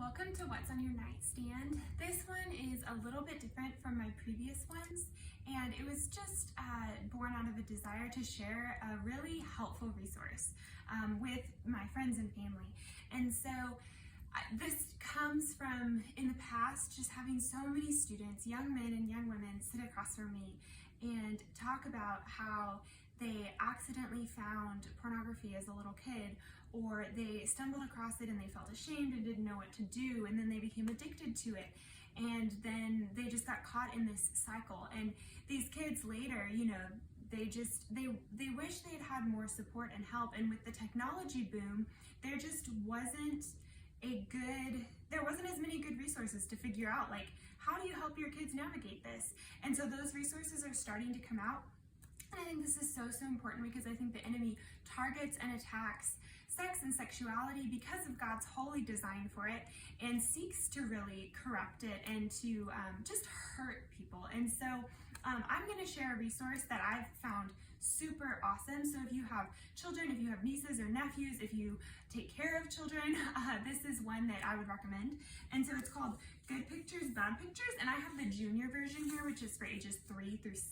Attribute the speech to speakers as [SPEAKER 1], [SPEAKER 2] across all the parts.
[SPEAKER 1] Welcome to What's on Your Nightstand. This one is a little bit different from my previous ones, and it was just born out of a desire to share a really helpful resource with my friends and family. And so this comes from, in the past, just having so many students, young men and young women, sit across from me and talk about how they accidentally found pornography as a little kid, or they stumbled across it and they felt ashamed and didn't know what to do, and then they became addicted to it, and then they just got caught in this cycle. And these kids later, they wish they had more support and help. And with the technology boom, there wasn't as many good resources to figure out, like, how do you help your kids navigate this? And so those resources are starting to come out. And I think this is so important, because I think the enemy targets and attacks sex and sexuality because of God's holy design for it, and seeks to really corrupt it and to just hurt people. And so I'm going to share a resource that I've found super awesome. So if you have children, if you have nieces or nephews, if you take care of children, this is one that I would recommend. And so it's called Good Pictures, Bad Pictures, and I have the junior version here, which is for ages 3 through 6,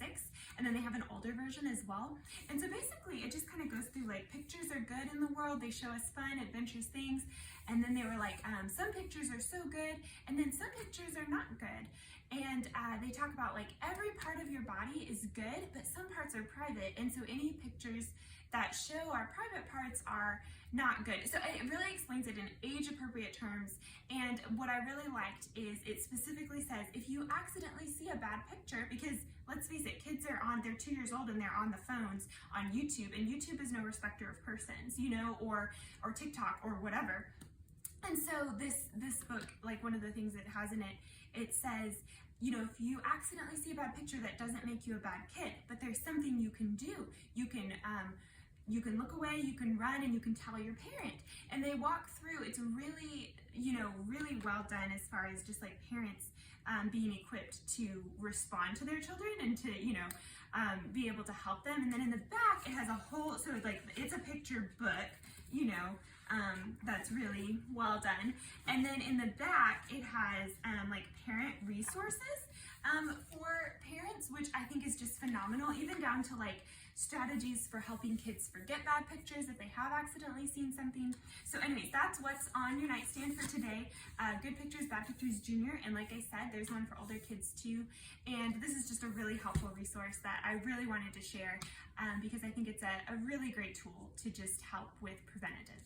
[SPEAKER 1] and then they have an older version as well. And so basically it just kind of goes through, like, pictures are good in the world, they show us fun, adventurous things, and then they were like, some pictures are so good, and then some pictures are not good. And they talk about, like, every part of your body is good, but some parts are private, and so any pictures that show our private parts are not good. So it really explains it in age-appropriate terms, and what I really liked is it specifically says if you accidentally see a bad picture, because let's face it, kids are they're 2 years old and they're on the phones on YouTube, and YouTube is no respecter of persons, or TikTok or whatever. And so this book, like, one of the things it has in it, it says, if you accidentally see a bad picture, that doesn't make you a bad kid, but there's something you can do. You can look away, you can run, and you can tell your parent. And they walk through, it's really, really well done as far as just, like, parents being equipped to respond to their children and to, be able to help them. And then in the back, it has a whole, so like, it's a picture book, that's really well done. And then in the back, it has like parent resources for parents, which I think is just phenomenal, even down to, like, strategies for helping kids forget bad pictures if they have accidentally seen something. So anyways, that's what's on your nightstand for today. Good Pictures, Bad Pictures Junior, and like I said, there's one for older kids too. And this is just a really helpful resource that I really wanted to share because I think it's a really great tool to just help with preventative.